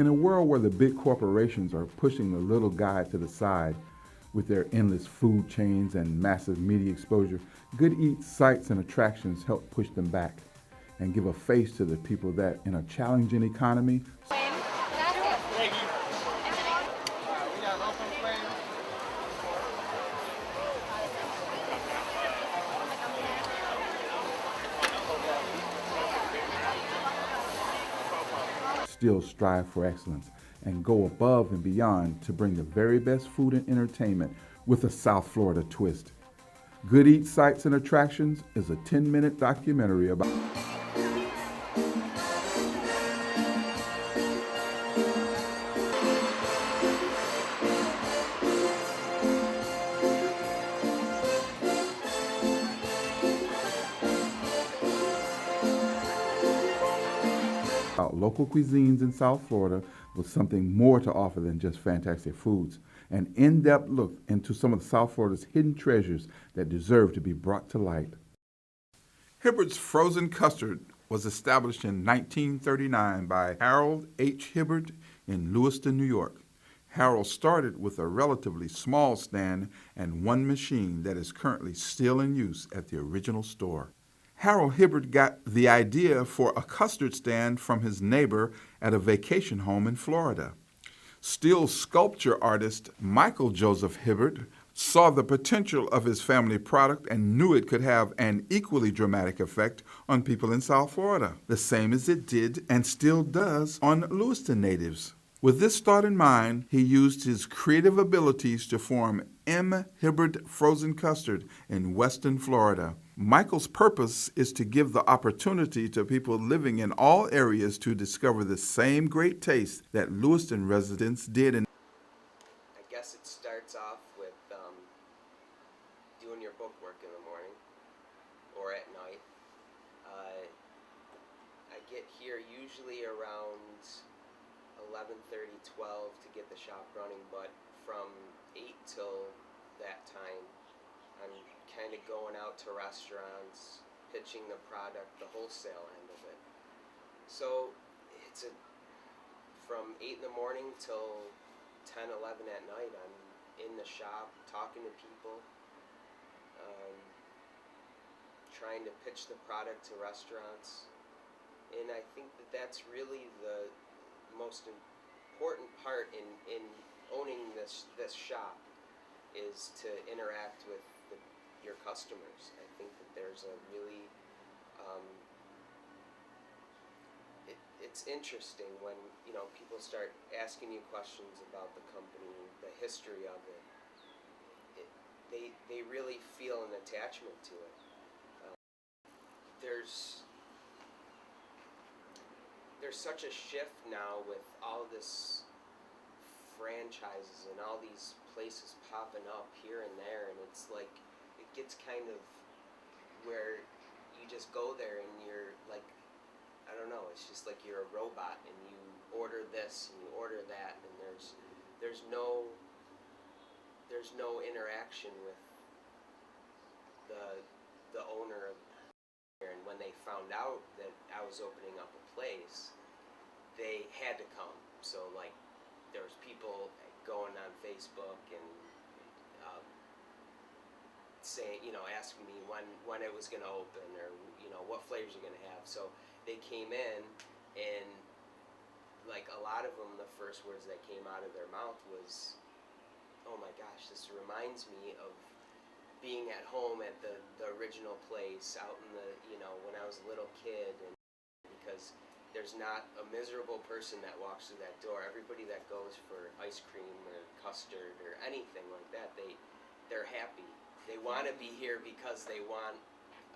In a world where the big corporations are pushing the little guy to the side with their endless food chains and massive media exposure, Good Eats sites and attractions help push them back and give a face to the people that, in a challenging economy, still strive for excellence and go above and beyond to bring the very best food and entertainment with a South Florida twist. Good Eats Sights and Attractions is a 10-minute documentary about local cuisines in South Florida with something more to offer than just fantastic foods. An in-depth look into some of South Florida's hidden treasures that deserve to be brought to light. Hibbert's Frozen Custard was established in 1939 by Harold H. Hibbert in Lewiston, New York. Harold started with a relatively small stand and one machine that is currently still in use at the original store. Harold Hibbert got the idea for a custard stand from his neighbor at a vacation home in Florida. Steel sculpture artist Michael Joseph Hibbert saw the potential of his family product and knew it could have an equally dramatic effect on people in South Florida, the same as it did and still does on Lewiston natives. With this thought in mind, he used his creative abilities to form M. Hibbert Frozen Custard in Western Florida. Michael's purpose is to give the opportunity to people living in all areas to discover the same great taste that Lewiston residents did. I guess it starts off with doing your book work in the morning or at night. I get here usually around 11:30, 12 to get the shop running, but from 8 till that time, I'm kind of going out to restaurants, pitching the product, the wholesale end of it. So it's from 8 in the morning till 10, 11 at night, I'm in the shop talking to people, trying to pitch the product to restaurants. And I think that that's really the most important part in owning this shop, is to interact with your customers. I think that there's a really it's interesting when people start asking you questions about the company, the history of it. They really feel an attachment to it. There's such a shift now with all this franchises and all these places popping up here and there, and it's like it gets kind of where you just go there and you're like, I don't know, it's just like you're a robot and you order this and you order that, and there's no interaction with the owner of. And when they found out that I was opening up a place, they had to come. So like there was people going on Facebook and saying, asking me when it was going to open, or what flavors you're going to have. So they came in, and like a lot of them, the first words that came out of their mouth was, "Oh my gosh, this reminds me of being at home at the original place out in the, when I was a little kid." And because there's not a miserable person that walks through that door. Everybody that goes for ice cream or custard or anything like that, they're happy. They want to be here because they want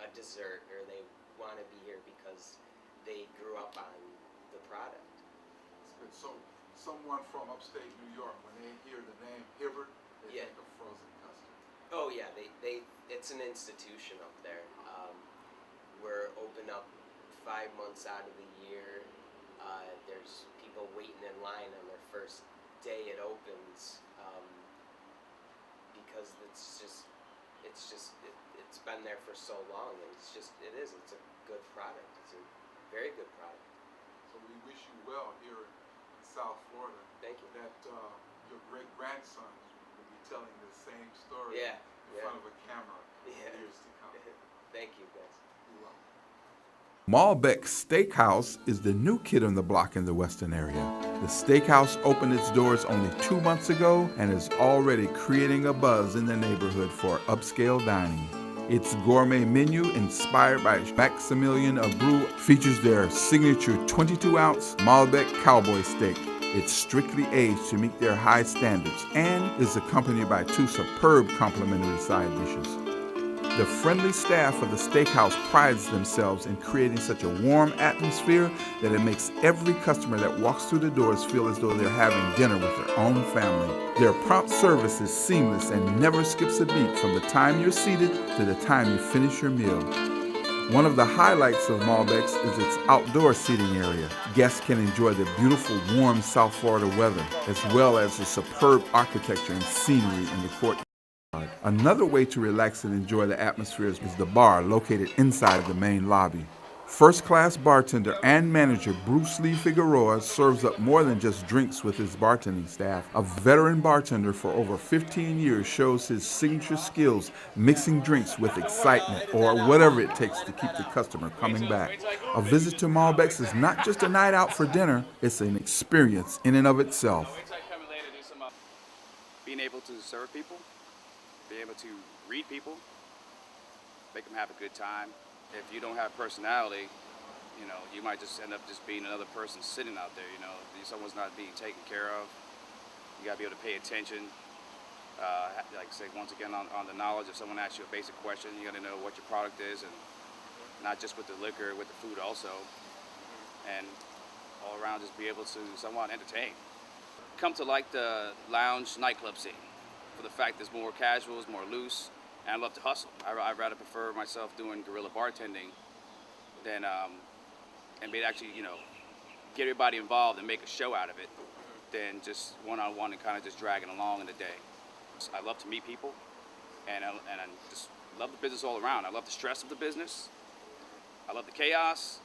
a dessert, or they want to be here because they grew up on the product. So someone from upstate New York, when they hear the name Hibbert, they think of frozen custard. Oh yeah, it's an institution up there. We're open up 5 months out of the year. There's people waiting in line on their first day it opens, because it's been there for so long, and it's a good product. It's a very good product. So we wish you well here in South Florida. Thank you. That your great grandson will be telling the same story Yeah, in front of a camera Yeah. years to come. Thank you, guys. You're welcome. Malbec Steakhouse is the new kid on the block in the Western area. The steakhouse opened its doors only 2 months ago and is already creating a buzz in the neighborhood for upscale dining. Its gourmet menu, inspired by Maximilian Abreu, features their signature 22-ounce Malbec cowboy steak. It's strictly aged to meet their high standards and is accompanied by 2 superb complimentary side dishes. The friendly staff of the steakhouse prides themselves in creating such a warm atmosphere that it makes every customer that walks through the doors feel as though they're having dinner with their own family. Their prompt service is seamless and never skips a beat from the time you're seated to the time you finish your meal. One of the highlights of Malbec's is its outdoor seating area. Guests can enjoy the beautiful, warm South Florida weather, as well as the superb architecture and scenery in the courtyard. Another way to relax and enjoy the atmosphere is the bar located inside the main lobby. First-class bartender and manager Bruce Lee Figueroa serves up more than just drinks with his bartending staff. A veteran bartender for over 15 years shows his signature skills mixing drinks with excitement or whatever it takes to keep the customer coming back. A visit to Malbec's is not just a night out for dinner, it's an experience in and of itself. Being able to serve people, being able to read people, make them have a good time. If you don't have personality, you might just end up just being another person sitting out there, someone's not being taken care of. You gotta be able to pay attention. Like I say, once again, on the knowledge, if someone asks you a basic question, you gotta know what your product is, and not just with the liquor, with the food also. And all around just be able to somewhat entertain. Come to like the lounge nightclub scene for the fact it's more casual, it's more loose. And I love to hustle. I'd rather prefer myself doing guerrilla bartending than, and be actually, get everybody involved and make a show out of it than just one-on-one and kind of just dragging along in the day. So I love to meet people, and I just love the business all around. I love the stress of the business. I love the chaos,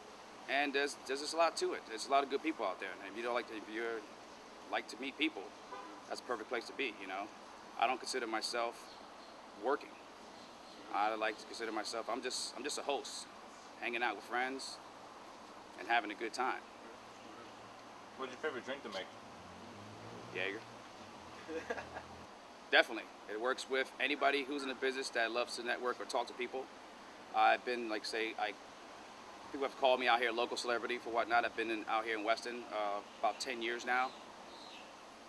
and there's just a lot to it. There's a lot of good people out there, and if you like to meet people, that's a perfect place to be. I don't consider myself working. I like to consider myself, I'm just a host, hanging out with friends and having a good time. What's your favorite drink to make? Jaeger. Definitely. It works with anybody who's in the business that loves to network or talk to people. I've been, people have called me out here local celebrity for whatnot. I've been out here in Weston about 10 years now.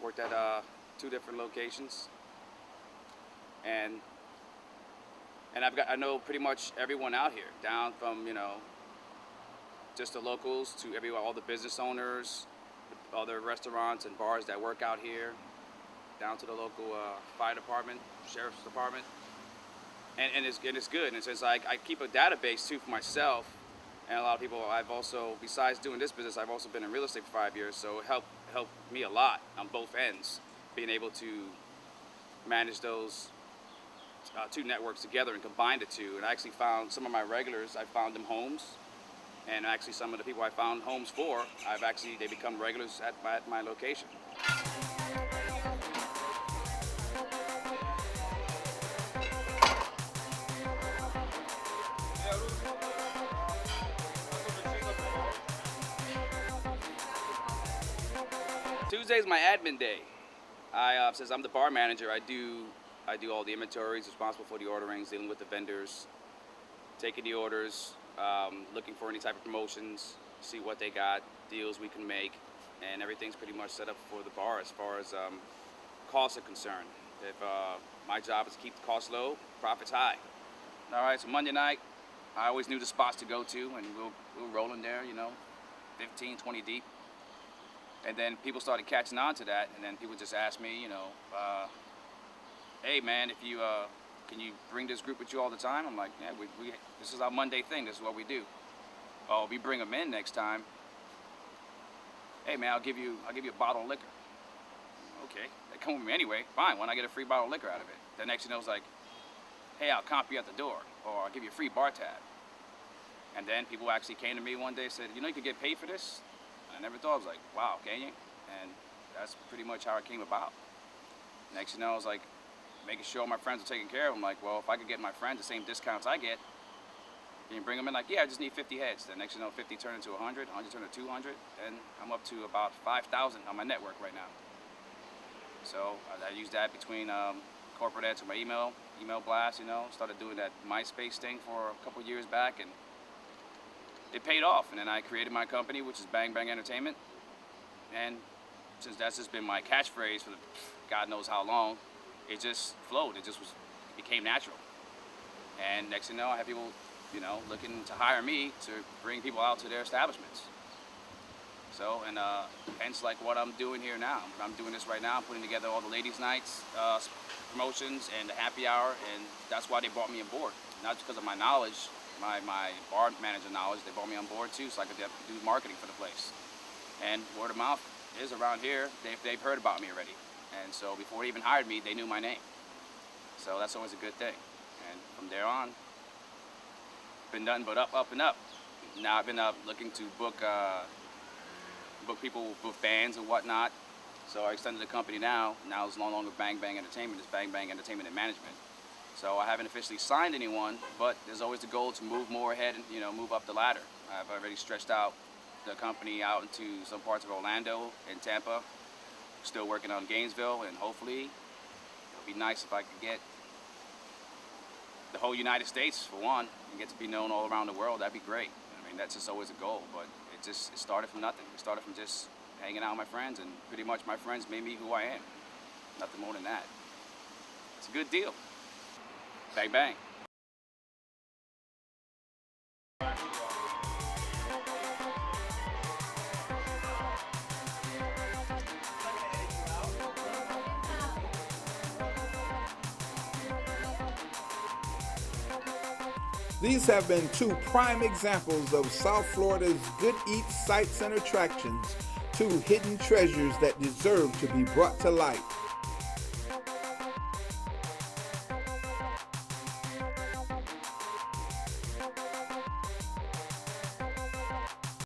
Worked at 2 different locations. And I know pretty much everyone out here, down from, just the locals to all the business owners, other restaurants and bars that work out here, down to the local fire department, sheriff's department. And it's good. And since I keep a database too for myself, and a lot of people, I've also, besides doing this business, I've also been in real estate for 5 years, so it helped me a lot on both ends, being able to manage those 2 networks together and combine the 2. And I actually found some of my regulars, I found them homes, and actually some of the people I found homes for, they become regulars at my location. Tuesday's my admin day. Since I'm the bar manager, I do all the inventories, responsible for the orderings, dealing with the vendors, taking the orders, looking for any type of promotions, see what they got, deals we can make, and everything's pretty much set up for the bar as far as costs are concerned. If my job is to keep the costs low, profits high. All right, so Monday night, I always knew the spots to go to, and we'll roll in there, 15, 20 deep. And then people started catching on to that, and then people just asked me, hey man, if you can you bring this group with you all the time? I'm like, yeah, this is our Monday thing. This is what we do. Oh, if you bring them in next time, hey man, I'll give you a bottle of liquor. Okay, they come with me anyway. Fine. When I get a free bottle of liquor out of it, the next thing I was like, hey, I'll comp you at the door, or I'll give you a free bar tab. And then people actually came to me one day and said, you could get paid for this. I never thought. I was like, wow, can you? And that's pretty much how it came about. Next thing you know, I was like making sure my friends were taken care of. I'm like, well, if I could get my friends the same discounts I get, can you bring them in? Like, yeah, I just need 50 heads. Then next thing you know, 50 turned into 100, 100 turned to 200, and I'm up to about 5,000 on my network right now. So I use that between corporate ads to my email blast, you know, started doing that MySpace thing for a couple years back, and it paid off. And then I created my company, which is Bang Bang Entertainment. And since that's just been my catchphrase for God knows how long, it just flowed. It became natural. And next thing you know, I have people, you know, looking to hire me to bring people out to their establishments. So, and hence like what I'm doing here now. I'm doing this right now. I'm putting together all the ladies' nights, promotions, and the happy hour, and that's why they brought me on board. Not because of my knowledge, my bar manager knowledge. They brought me on board too, so I could do marketing for the place. And word of mouth is around here. They've heard about me already, and so before they even hired me, they knew my name. So that's always a good thing. And from there on, been nothing but up and up. Now I've been looking to book people with bands and whatnot. So I extended the company now. Now it's no longer Bang Bang Entertainment, it's Bang Bang Entertainment and Management. So I haven't officially signed anyone, but there's always the goal to move more ahead and, you know, move up the ladder. I've already stretched out the company out into some parts of Orlando and Tampa. Still working on Gainesville, and hopefully it'll be nice if I could get the whole United States for one, and get to be known all around the world. That'd be great. I mean, that's just always a goal, but it started from nothing. It started from just hanging out with my friends, and pretty much my friends made me who I am. Nothing more than that. It's a good deal. Bang, bang. These have been two prime examples of South Florida's good eats, sights, and attractions, two hidden treasures that deserve to be brought to light.